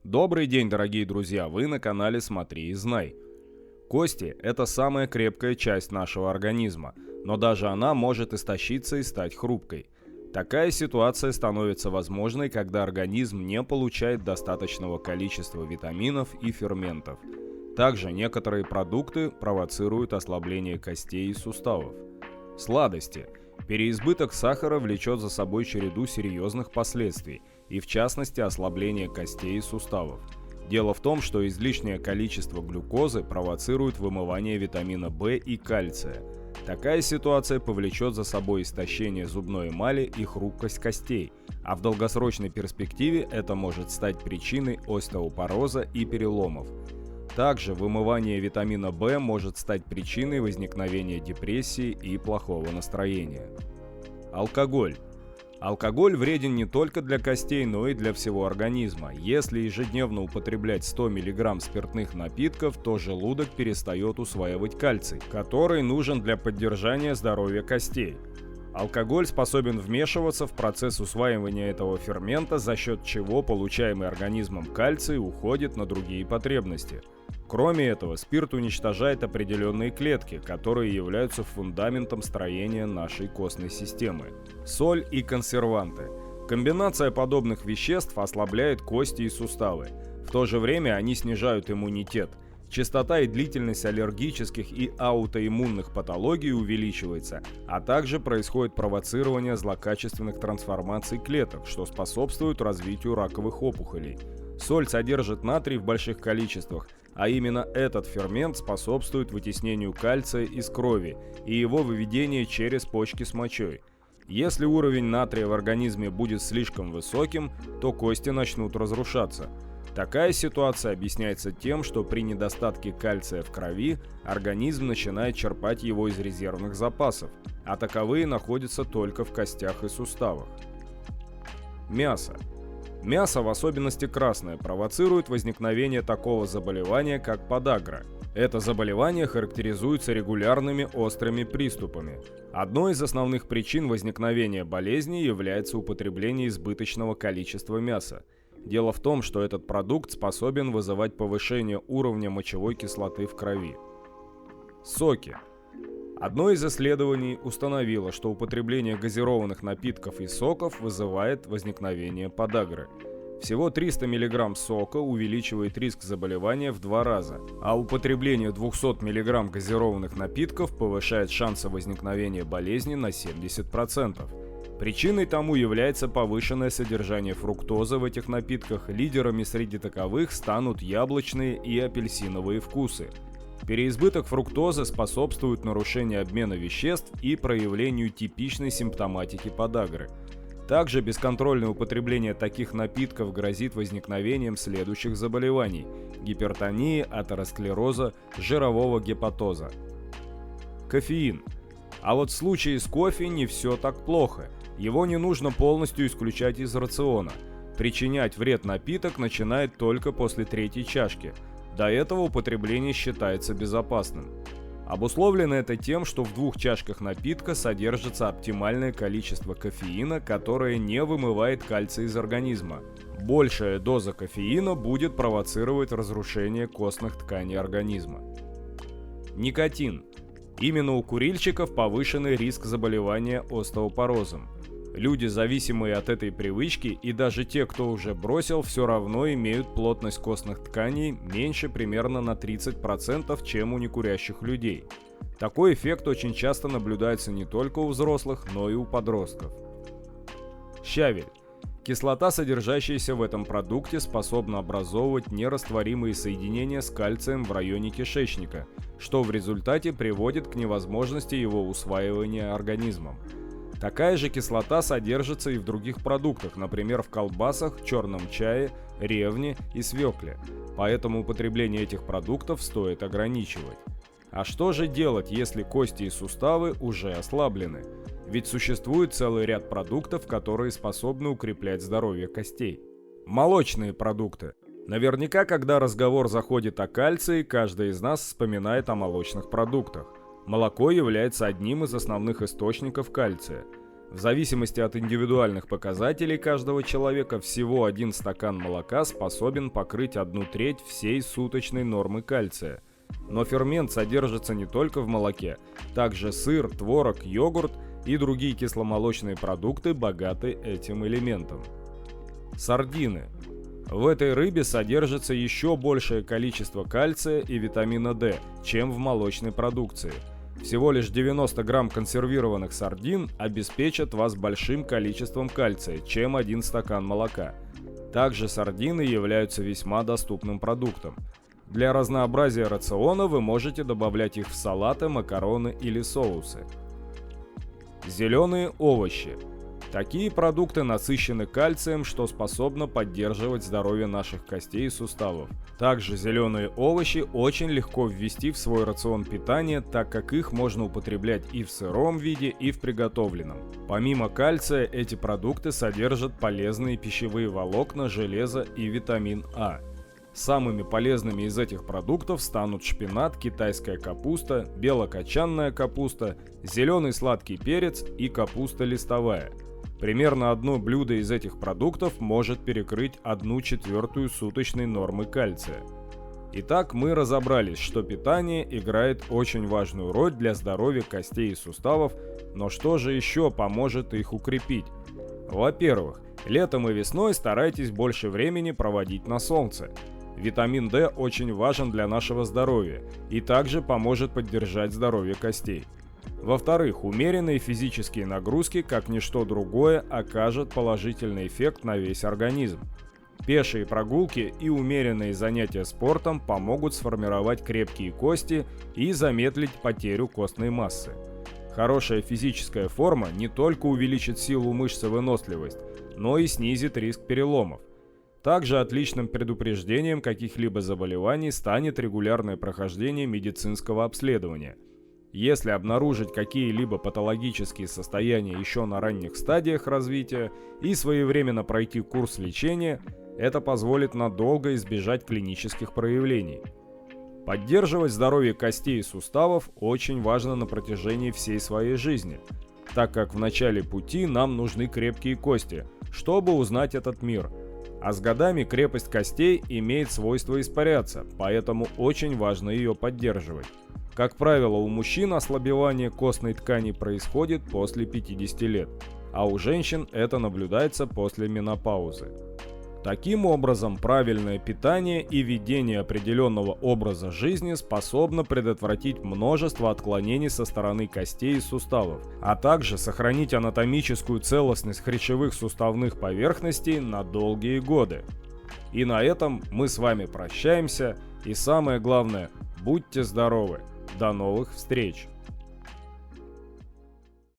Добрый день, дорогие друзья! Вы на канале «Смотри и знай». Кости – это самая крепкая часть нашего организма, но даже она может истощиться и стать хрупкой. Такая ситуация становится возможной, когда организм не получает достаточного количества витаминов и ферментов. Также некоторые продукты провоцируют ослабление костей и суставов. Сладости. Переизбыток сахара влечет за собой череду серьезных последствий, и в частности ослабление костей и суставов. Дело в том, что излишнее количество глюкозы провоцирует вымывание витамина В и кальция. Такая ситуация повлечет за собой истощение зубной эмали и хрупкость костей, а в долгосрочной перспективе это может стать причиной остеопороза и переломов. Также вымывание витамина В может стать причиной возникновения депрессии и плохого настроения. Алкоголь. Алкоголь вреден не только для костей, но и для всего организма. Если ежедневно употреблять 100 мг спиртных напитков, то желудок перестает усваивать кальций, который нужен для поддержания здоровья костей. Алкоголь способен вмешиваться в процесс усваивания этого фермента, за счет чего получаемый организмом кальций уходит на другие потребности. Кроме этого, спирт уничтожает определенные клетки, которые являются фундаментом строения нашей костной системы. Соль и консерванты. Комбинация подобных веществ ослабляет кости и суставы. В то же время они снижают иммунитет. Частота и длительность аллергических и аутоиммунных патологий увеличивается, а также происходит провоцирование злокачественных трансформаций клеток, что способствует развитию раковых опухолей. Соль содержит натрий в больших количествах, а именно этот фермент способствует вытеснению кальция из крови и его выведению через почки с мочой. Если уровень натрия в организме будет слишком высоким, то кости начнут разрушаться. Такая ситуация объясняется тем, что при недостатке кальция в крови организм начинает черпать его из резервных запасов, а таковые находятся только в костях и суставах. Мясо. Мясо, в особенности красное, провоцирует возникновение такого заболевания, как подагра. Это заболевание характеризуется регулярными острыми приступами. Одной из основных причин возникновения болезни является употребление избыточного количества мяса. Дело в том, что этот продукт способен вызывать повышение уровня мочевой кислоты в крови. Соки. Одно из исследований установило, что употребление газированных напитков и соков вызывает возникновение подагры. Всего 300 мг сока увеличивает риск заболевания в 2 раза, а употребление 200 мг газированных напитков повышает шансы возникновения болезни на 70%. Причиной тому является повышенное содержание фруктозы в этих напитках. Лидерами среди таковых станут яблочные и апельсиновые вкусы. Переизбыток фруктозы способствует нарушению обмена веществ и проявлению типичной симптоматики подагры. Также бесконтрольное употребление таких напитков грозит возникновением следующих заболеваний: гипертонии, атеросклероза, жирового гепатоза. Кофеин. А вот в случае с кофе не все так плохо. Его не нужно полностью исключать из рациона. Причинять вред напиток начинает только после 3-й чашки. До этого употребление считается безопасным. Обусловлено это тем, что в 2 чашках напитка содержится оптимальное количество кофеина, которое не вымывает кальций из организма. Большая доза кофеина будет провоцировать разрушение костных тканей организма. Никотин. Именно у курильщиков повышенный риск заболевания остеопорозом. Люди, зависимые от этой привычки, и даже те, кто уже бросил, все равно имеют плотность костных тканей меньше примерно на 30%, чем у некурящих людей. Такой эффект очень часто наблюдается не только у взрослых, но и у подростков. Щавель. Кислота, содержащаяся в этом продукте, способна образовывать нерастворимые соединения с кальцием в районе кишечника, что в результате приводит к невозможности его усваивания организмом. Такая же кислота содержится и в других продуктах, например, в колбасах, черном чае, ревне и свекле, поэтому употребление этих продуктов стоит ограничивать. А что же делать, если кости и суставы уже ослаблены? Ведь существует целый ряд продуктов, которые способны укреплять здоровье костей. Молочные продукты. Наверняка, когда разговор заходит о кальции, каждый из нас вспоминает о молочных продуктах. Молоко является одним из основных источников кальция. В зависимости от индивидуальных показателей каждого человека всего 1 стакан молока способен покрыть 1/3 всей суточной нормы кальция. Но фермент содержится не только в молоке, также сыр, творог, йогурт и другие кисломолочные продукты богаты этим элементом. Сардины. В этой рыбе содержится еще большее количество кальция и витамина D, чем в молочной продукции. Всего лишь 90 грамм консервированных сардин обеспечат вас большим количеством кальция, чем 1 стакан молока. Также сардины являются весьма доступным продуктом. Для разнообразия рациона вы можете добавлять их в салаты, макароны или соусы. Зеленые овощи. Такие продукты насыщены кальцием, что способно поддерживать здоровье наших костей и суставов. Также зеленые овощи очень легко ввести в свой рацион питания, так как их можно употреблять и в сыром виде, и в приготовленном. Помимо кальция, эти продукты содержат полезные пищевые волокна, железо и витамин А. Самыми полезными из этих продуктов станут шпинат, китайская капуста, белокочанная капуста, зеленый сладкий перец и капуста листовая. Примерно одно блюдо из этих продуктов может перекрыть 1/4 суточной нормы кальция. Итак, мы разобрались, что питание играет очень важную роль для здоровья костей и суставов, но что же еще поможет их укрепить? Во-первых, летом и весной старайтесь больше времени проводить на солнце. Витамин D очень важен для нашего здоровья и также поможет поддержать здоровье костей. Во-вторых, умеренные физические нагрузки, как ничто другое, окажут положительный эффект на весь организм. Пешие прогулки и умеренные занятия спортом помогут сформировать крепкие кости и замедлить потерю костной массы. Хорошая физическая форма не только увеличит силу мышц и выносливость, но и снизит риск переломов. Также отличным предупреждением каких-либо заболеваний станет регулярное прохождение медицинского обследования. Если обнаружить какие-либо патологические состояния еще на ранних стадиях развития и своевременно пройти курс лечения, это позволит надолго избежать клинических проявлений. Поддерживать здоровье костей и суставов очень важно на протяжении всей своей жизни, так как в начале пути нам нужны крепкие кости, чтобы узнать этот мир. А с годами крепость костей имеет свойство испаряться, поэтому очень важно ее поддерживать. Как правило, у мужчин ослабевание костной ткани происходит после 50 лет, а у женщин это наблюдается после менопаузы. Таким образом, правильное питание и ведение определенного образа жизни способно предотвратить множество отклонений со стороны костей и суставов, а также сохранить анатомическую целостность хрящевых суставных поверхностей на долгие годы. И на этом мы с вами прощаемся, и самое главное, будьте здоровы! До новых встреч!